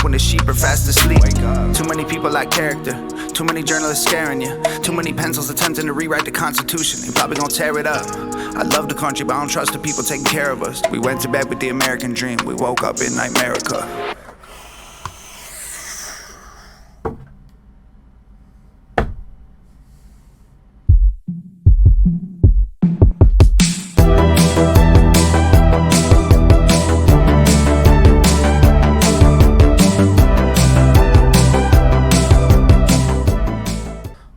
when the sheep are fast asleep. Too many people lack character, too many journalists scaring you, too many pencils attempting to rewrite the Constitution. They probably gonna tear it up. I love the country, but I don't trust the people taking care of us. We went to bed with the American dream, we woke up in Nightmerica.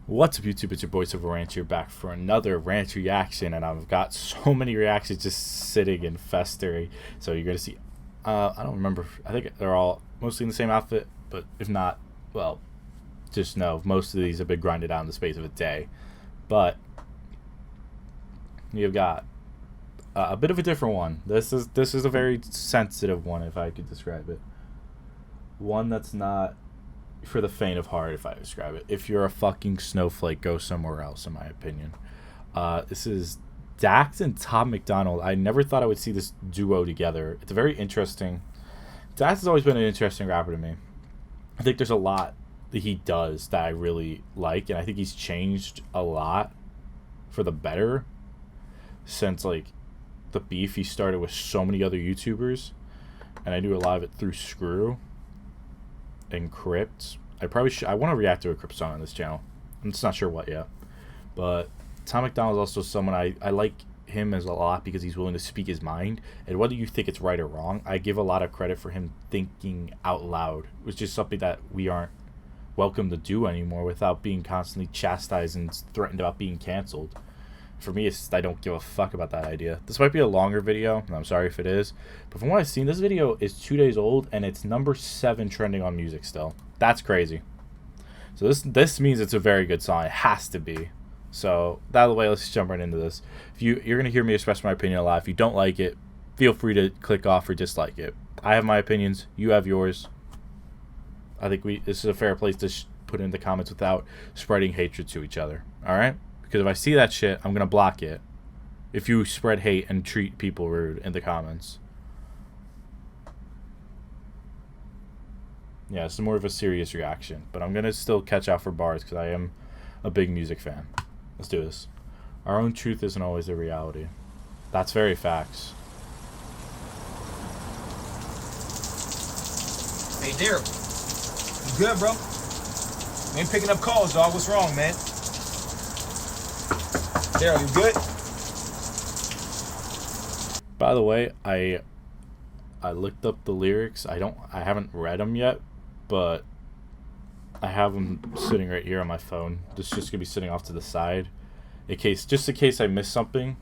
What's up, YouTube? It's your boy Silver Ranch here, back for another rant reaction, and I've got so many reactions just sitting and festering. So you're gonna see, I don't remember. I think they're all mostly in the same outfit, but if not, well, just know most of these have been grinded out in the space of a day. But you've got a bit of a different one. This is a very sensitive one, if I could describe it. One that's not for the faint of heart, if I describe it. If you're a fucking snowflake, go somewhere else, in my opinion. This is Dax and Tom MacDonald. I never thought I would see this duo together. It's very interesting. Dax has always been an interesting rapper to me. I think there's a lot that he does that I really like, and I think he's changed a lot for the better since, like, the beef he started with so many other YouTubers, and I knew a lot of it through Screw and Crypt. I want to react to a Crypt song on this channel. I'm just not sure what yet. But Tom MacDonald is also someone I like him as a lot because he's willing to speak his mind. And whether you think it's right or wrong, I give a lot of credit for him thinking out loud, which is just something that we aren't welcome to do anymore without being constantly chastised and threatened about being canceled. For me, I don't give a fuck about that idea. This might be a longer video, and I'm sorry if it is. But from what I've seen, this video is 2 days old, and it's number 7 trending on music still. That's crazy. So this means it's a very good song. It has to be. So, that way, let's jump right into this. If you're going to hear me express my opinion a lot. If you don't like it, feel free to click off or dislike it. I have my opinions. You have yours. I think this is a fair place to put in the comments without spreading hatred to each other. Alright? Because if I see that shit, I'm going to block it. If you spread hate and treat people rude in the comments. Yeah, it's more of a serious reaction. But I'm going to still catch out for bars because I am a big music fan. Let's do this. Our own truth isn't always a reality. That's very facts. Hey, Daryl. You good, bro? You ain't picking up calls, dog. What's wrong, man? Daryl, you good? By the way, I looked up the lyrics. I haven't read them yet, but I have them sitting right here on my phone. This is just gonna be sitting off to the side, just in case I miss something.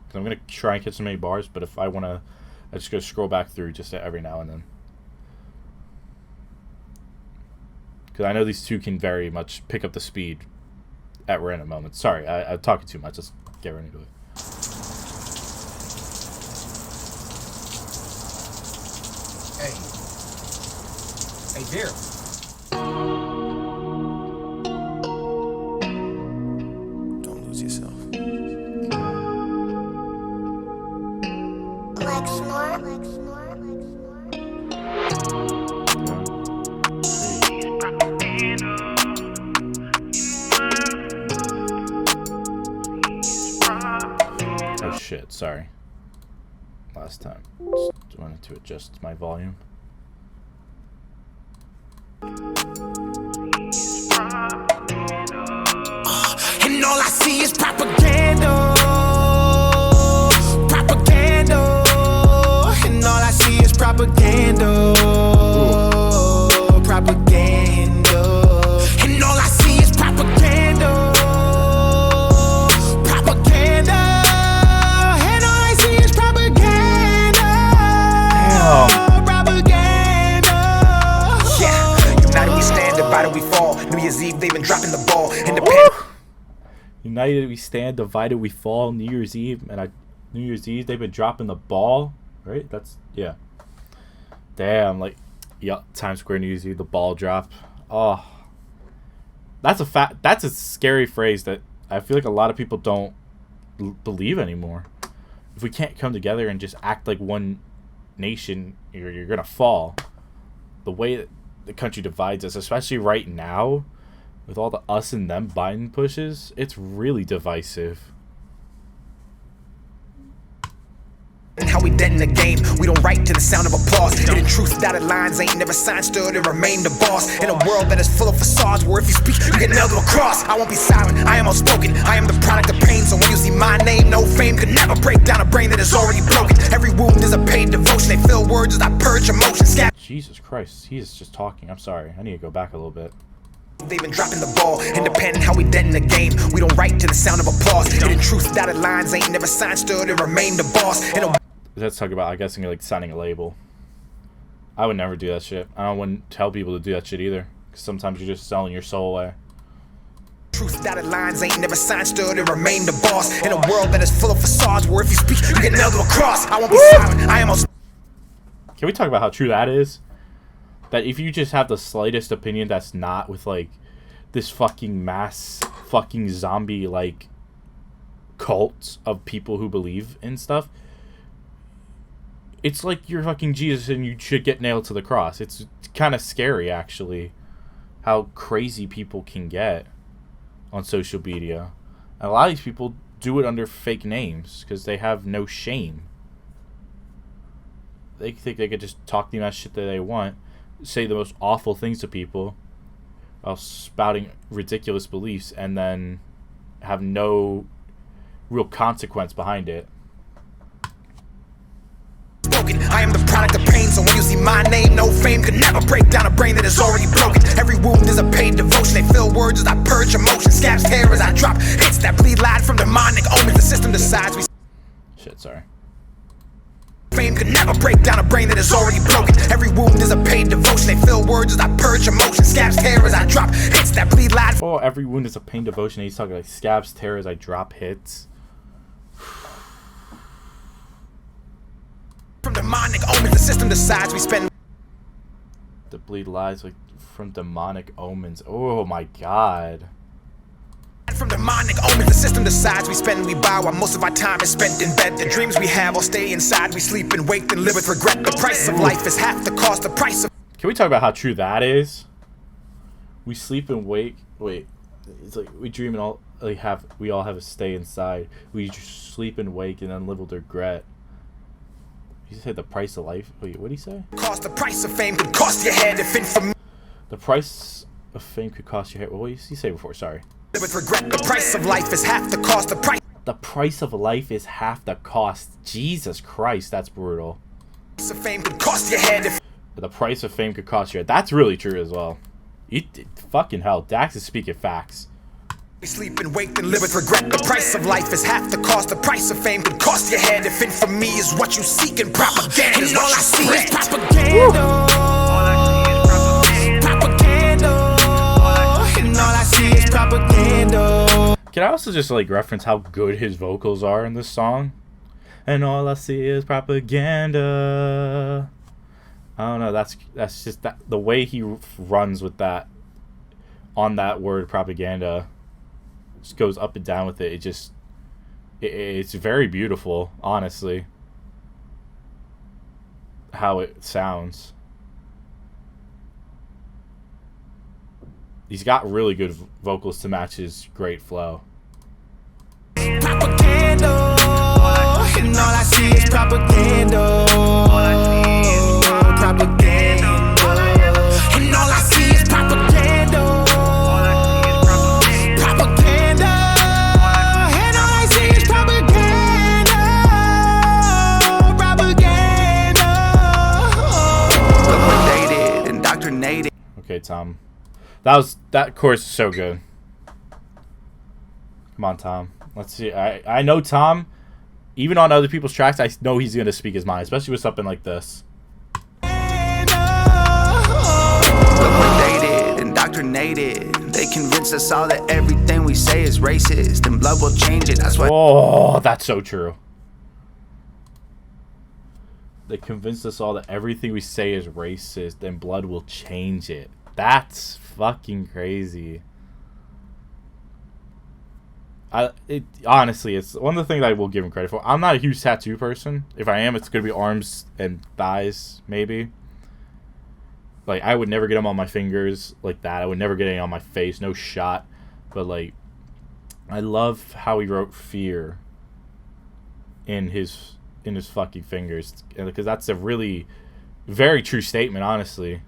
Cause I'm gonna try and catch as many bars, but if I wanna, I just gotta scroll back through just every now and then. Cause I know these two can very much pick up the speed at random moments. Sorry, I'm talking too much. Let's get right into it. Hey. Hey, Daryl. Don't lose yourself. Like snort. Oh shit, sorry. Last time. Just wanted to adjust my volume. And all I see is propaganda. Propaganda. And all I see is propaganda. Propaganda. And all I see is propaganda. Propaganda. And all I see is propaganda. Damn. Propaganda. Yeah. United we stand, divided we fall. New Year's Eve, they've been dropping the ball. Independent. United we stand, divided we fall. New Year's Eve, New Year's Eve they've been dropping the ball, right? That's, yeah. Damn, like, yeah, Times Square New Year's Eve, the ball drop. Oh, that's a scary phrase that I feel like a lot of people don't believe anymore. If we can't come together and just act like one nation, you're gonna fall. The way that the country divides us, especially right now with all the us and them Biden pushes. It's really divisive. And how we dead in the game, we don't write to the sound of applause. Hidden truth, dotted lines, ain't never signed, stood and remained the boss. In a world that is full of facades, where if you speak, you get nailed to a cross. I won't be silent, I am outspoken, I am the product of pain. So when you see my name, no fame could never break down a brain that is already broken. Every wound is a paid devotion, they fill words as I purge emotions. Jesus Christ, he is just talking. I'm sorry, I need to go back a little bit. They've been dropping the ball, independent, how we dead in the game. We don't write to the sound of applause. Hidden truth, dotted lines, ain't never signed, stood and remained the boss. In a Let's talk about, I guess, like signing a label. I would never do that shit. I wouldn't tell people to do that shit either. Because sometimes you're just selling your soul away. truth, dotted lines, ain't never signed, stood and remained the boss. In a world that is full of facades, where if you speak, you get nailed to a cross. I won't be silent, I am most. Can we talk about how true that is? That if you just have the slightest opinion that's not with, like, this fucking mass fucking zombie, like, cult of people who believe in stuff, it's like you're fucking Jesus and you should get nailed to the cross. It's kind of scary, actually, how crazy people can get on social media. And a lot of these people do it under fake names because they have no shame. They think they could just talk the amount of shit that they want, say the most awful things to people while spouting ridiculous beliefs, and then have no real consequence behind it. I am the product of pain, so when you see my name, no fame could never break down a brain that is already broken. Every wound is a paid devotion, they fill words as I purge emotions. Scabs tear as I drop hits that bleed light from demonic omens. The system decides we... Shit, sorry. Fame could never break down a brain that is already broken. Every wound is a paid devotion, they fill words as I purge emotions. Scabs tear as I drop hits that bleed light... Oh, every wound is a pain devotion. He's talking like scabs tear as I drop hits. From demonic omens, the system decides we spend... The bleed lies like from demonic omens. Oh my god. From demonic omens, the system decides we spend, we buy, while most of our time is spent in bed. The dreams we have all stay inside, we sleep and wake and live with regret. The price of life is half the cost, the price of... Can we talk about how true that is? We sleep and wake. Wait, it's like we dream and all like we all have a stay inside. We just sleep and wake and then live with regret. You said the price of life. Wait, what did he say? Cost, the price of fame could cost your head if infamy... The price of fame could cost your head. What did he say before? Sorry. With regret, the price of life is half the cost, the price... The price of life is half the cost. Jesus Christ, that's brutal. The price of fame could cost your head if... The price of fame could cost your head. That's really true as well. Fucking hell, Dax is speaking facts. We sleep and wake and live with regret. The price of life is half the cost. The price of fame could cost your head if infamy is what you seek and propaganda is what you spread. Propaganda. Propaganda. And all I see is propaganda. Can I also just like reference how good his vocals are in this song? And all I see is propaganda. I don't know. That's just that the way he runs with that on that word propaganda. Just goes up and down with it. It's very beautiful, honestly, how it sounds. He's got really good vocals to match his great flow. Propaganda, and all I see is propaganda. Propaganda, and all I see is propaganda. Okay, Tom. That chorus is so good. Come on, Tom. Let's see. I know Tom, even on other people's tracks, I know he's gonna speak his mind, especially with something like this. Liquidated, indoctrinated. They convince us all that everything we say is racist, and blood will change it. That's why. Oh, that's so true. They convinced us all that everything we say is racist and blood will change it. That's fucking crazy. Honestly, it's one of the things I will give him credit for. I'm not a huge tattoo person. If I am, it's going to be arms and thighs, maybe. Like, I would never get them on my fingers like that. I would never get any on my face. No shot. But, like, I love how he wrote fear in his fucking fingers. Because that's a really very true statement, honestly.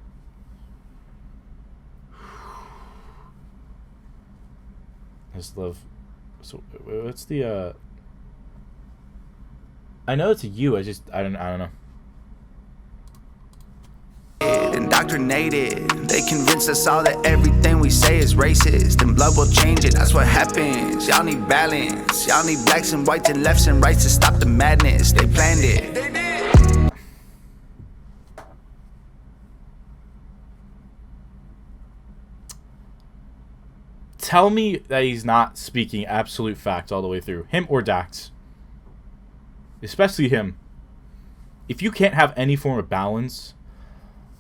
I just love... So, what's the, I know it's a U, I don't know. Indoctrinated, they convince us all that everything we say is racist, and blood will change it, that's what happens. Y'all need balance, y'all need blacks and whites and lefts and rights to stop the madness. They planned it. Tell me that he's not speaking absolute facts all the way through. Him or Dax. Especially him. If you can't have any form of balance,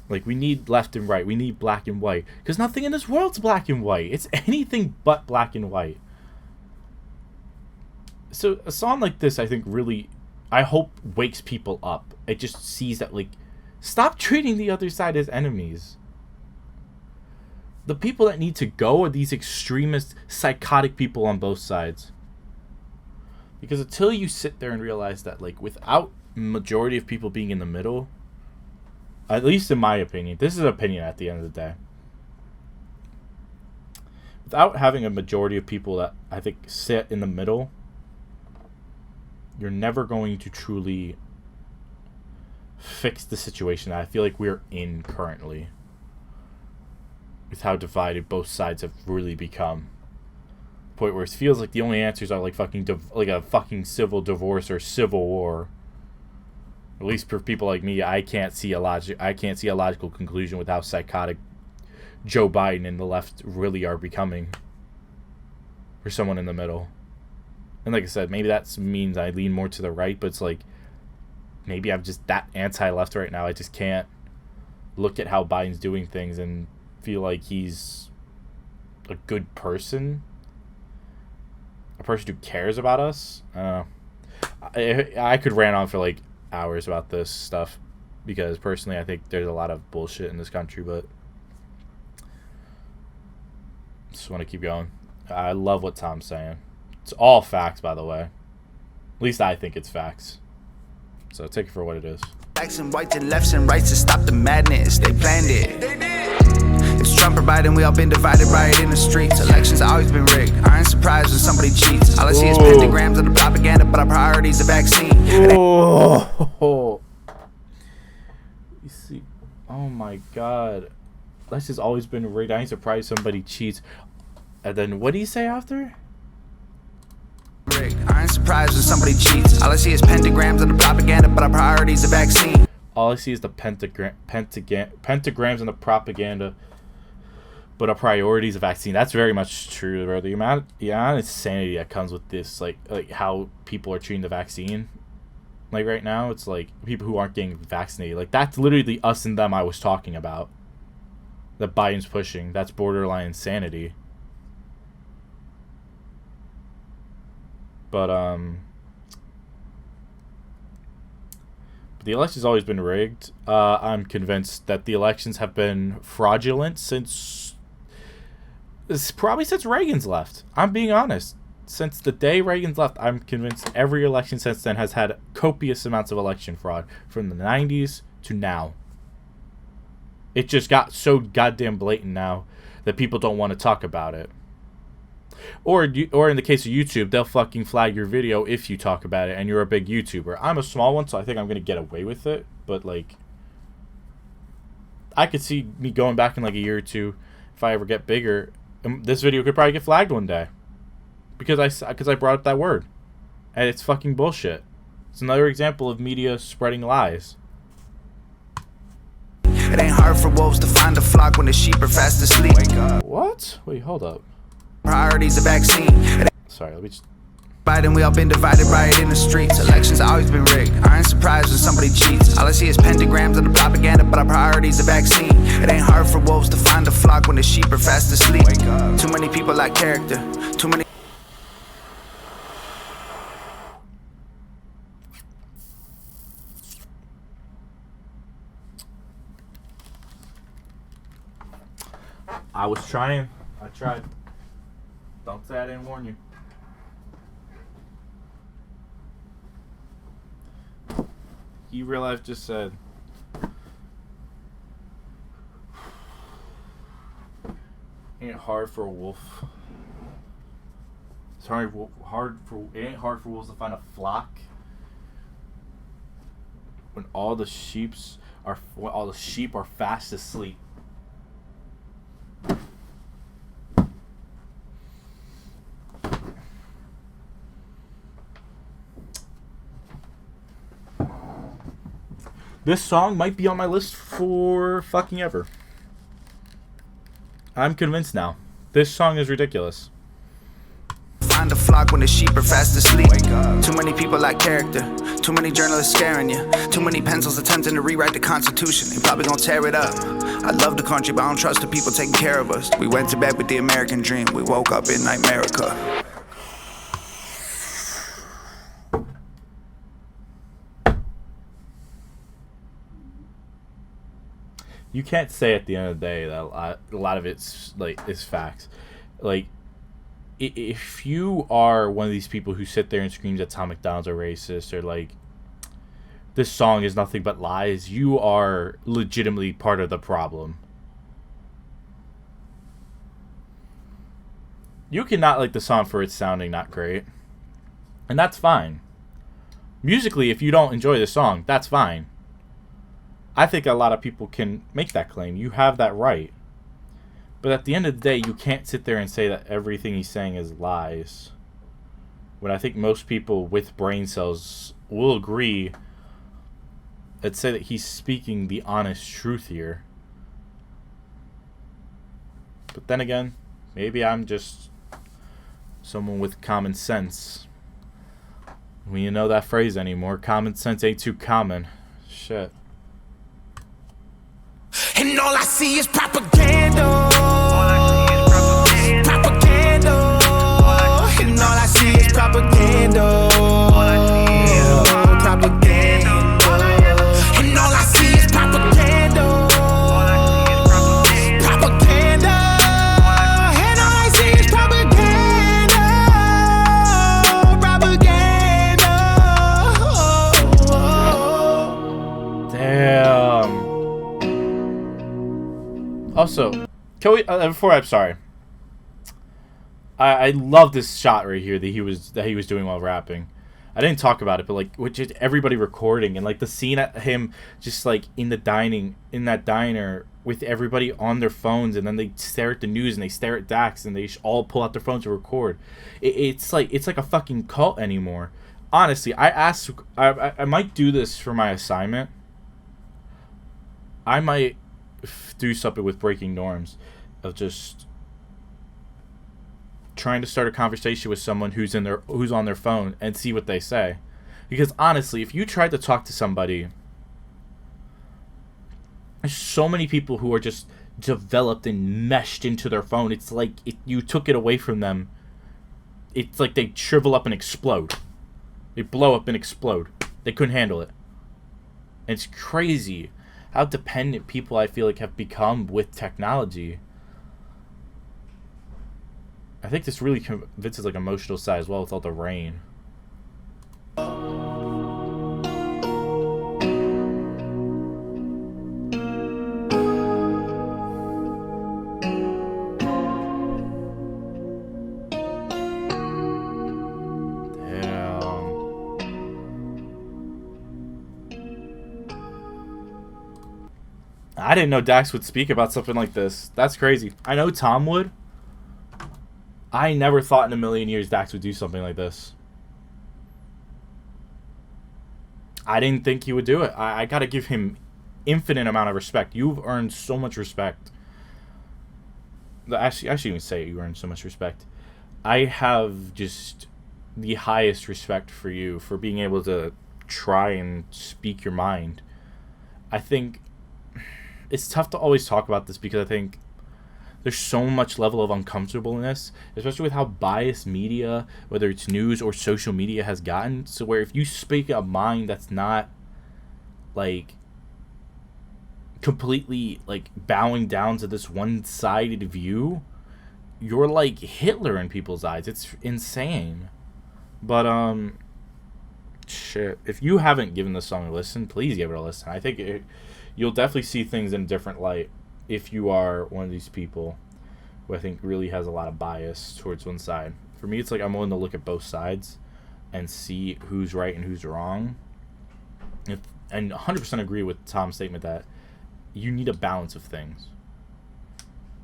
like, we need left and right, we need black and white, because nothing in this world's black and white. It's anything but black and white. So a song like this, I think, really, I hope, wakes people up. It just sees that, like, stop treating the other side as enemies. The people that need to go are these extremist, psychotic people on both sides. Because until you sit there and realize that, like, without majority of people being in the middle, at least in my opinion, this is an opinion at the end of the day, without having a majority of people that I think sit in the middle, you're never going to truly fix the situation that I feel like we're in currently, with how divided both sides have really become. Point where it feels like the only answers are like like a fucking civil divorce or civil war. At least for people like me, I can't see a logical conclusion with how psychotic Joe Biden and the left really are becoming. Or someone in the middle. And like I said, maybe that means I lean more to the right, but it's like, maybe I'm just that anti-left right now. I just can't look at how Biden's doing things and feel like he's a good person. A person who cares about us. I don't know. I could rant on for like hours about this stuff, because personally I think there's a lot of bullshit in this country, but just want to keep going. I love what Tom's saying. It's all facts, by the way. At least I think it's facts. So take it for what it is. Blacks and whites and lefts and rights to stop the madness. They planned it. It's Trump or Biden, we all been divided by it in the streets. Elections always been rigged. I ain't surprised when somebody cheats. All I see is pentagrams of the propaganda, but our priority's the vaccine. Oh. You see, oh my god. Elections always been rigged. I ain't surprised somebody cheats. And then what do you say after? I ain't surprised when somebody cheats. All I see is pentagrams of the propaganda, but our priority's the vaccine. All I see is the pentagrams and the propaganda, but our priority is a vaccine. That's very much true, bro. The amount of insanity that comes with this, like how people are treating the vaccine, like right now, it's like people who aren't getting vaccinated. Like, that's literally the us and them I was talking about. That Biden's pushing. That's borderline insanity. But the election's always been rigged. I'm convinced that the elections have been fraudulent since Reagan's left. I'm being honest. Since the day Reagan's left, I'm convinced every election since then has had copious amounts of election fraud, from the 90s to now. It just got so goddamn blatant now that people don't want to talk about it. Or in the case of YouTube, they'll fucking flag your video if you talk about it and you're a big YouTuber. I'm a small one, so I think I'm going to get away with it. But, like, I could see me going back in, like, a year or two if I ever get bigger. And this video could probably get flagged one day. Because I brought up that word. And it's fucking bullshit. It's another example of media spreading lies. It ain't hard for wolves to find a flock when the sheep are fast asleep. Wake up. What? Wait, hold up. Priority's a vaccine. Sorry, let me just... Biden, we all been divided by it in the streets. Elections always been rigged. I ain't surprised when somebody cheats. All I see is pentagrams of the propaganda, but our priority's a vaccine. It ain't hard for wolves to find a flock when the sheep are fast asleep. Wake up. Too many people lack character. Too many. I was trying. I tried. Don't say I didn't warn you. You real life just said. Ain't it hard for a wolf? It's hard for it ain't hard for wolves to find a flock when all the sheep are fast asleep. This song might be on my list for fucking ever. I'm convinced now. This song is ridiculous. Find a flock when the sheep are fast asleep. Too many people lack character. Too many journalists scaring you. Too many pencils attempting to rewrite the Constitution. They probably gonna tear it up. I love the country, but I don't trust the people taking care of us. We went to bed with the American dream. We woke up in Nightmerica. You can't say at the end of the day that a lot of it's like is facts. Like, if you are one of these people who sit there and screams that Tom MacDonald's are racist, or like this song is nothing but lies, you are legitimately part of the problem. You cannot like the song for it sounding not great, and that's fine. Musically, if you don't enjoy the song, that's fine. I think a lot of people can make that claim. You have that right. But at the end of the day, you can't sit there and say that everything he's saying is lies. When I think most people with brain cells will agree and say that he's speaking the honest truth here. But then again, maybe I'm just someone with common sense. We don't know that phrase anymore. Common sense ain't too common. Shit. And all I see is propaganda. Propaganda. And all I see is propaganda. Propaganda. And all I see is propaganda. Propaganda. And all I see is propaganda. Propaganda. Damn. Also, can we? I'm sorry. I love this shot right here that he was doing while rapping. I didn't talk about it, but like, which is everybody recording, and like the scene at him just like in that diner with everybody on their phones, and then they stare at the news and they stare at Dax, and they all pull out their phones to record. It's like a fucking cult anymore. Honestly, I might do this for my assignment. I might do something with breaking norms of just trying to start a conversation with someone who's on their phone and see what they say. Because honestly, if you tried to talk to somebody, there's so many people who are just developed and meshed into their phone. It's like you took it away from them. It's like they shrivel up and explode. They blow up and explode. They couldn't handle it. And it's crazy how dependent people I feel like have become with technology. I think this really convinces like emotional side as well with all the rain. I didn't know Dax would speak about something like this. That's crazy. I know Tom would. I never thought in a million years Dax would do something like this. I didn't think he would do it. I gotta give him infinite amount of respect. You've earned so much respect. Actually, I shouldn't even say you earned so much respect. I have just the highest respect for you for being able to try and speak your mind. I think it's tough to always talk about this because I think there's so much level of uncomfortableness, especially with how biased media, whether it's news or social media, has gotten. So where if you speak a mind that's not, like, completely like bowing down to this one-sided view, you're like Hitler in people's eyes. It's insane. But shit, if you haven't given this song a listen, please give it a listen. I think you'll definitely see things in a different light if you are one of these people who I think really has a lot of bias towards one side. For me, it's like I'm willing to look at both sides and see who's right and who's wrong. And 100% agree with Tom's statement that you need a balance of things.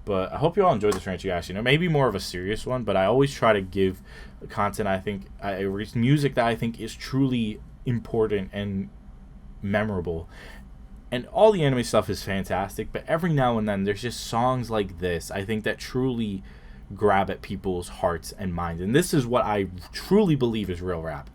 But I hope you all enjoyed this rant, you guys. Maybe more of a serious one, but I always try to give content music that I think is truly important and memorable. And all the anime stuff is fantastic, but every now and then there's just songs like this, I think, that truly grab at people's hearts and minds. And this is what I truly believe is real rap.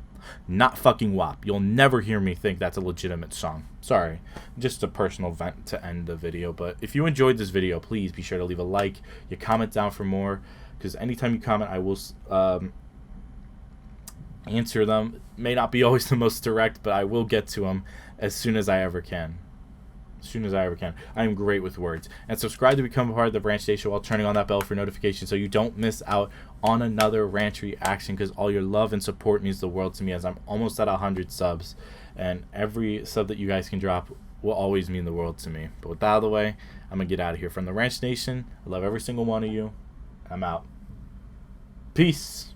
Not fucking WAP. You'll never hear me think that's a legitimate song. Sorry. Just a personal vent to end the video. But if you enjoyed this video, please be sure to leave a like. You comment down for more. Because anytime you comment, I will answer them. May not be always the most direct, but I will get to them as soon as I ever can. I am great with words. And subscribe to become a part of the Ranch Station while turning on that bell for notifications so you don't miss out on another Ranch reaction, because all your love and support means the world to me, as I'm almost at 100 subs. And every sub that you guys can drop will always mean the world to me. But with that out of the way, I'm going to get out of here. From the Ranch Nation, I love every single one of you. I'm out. Peace.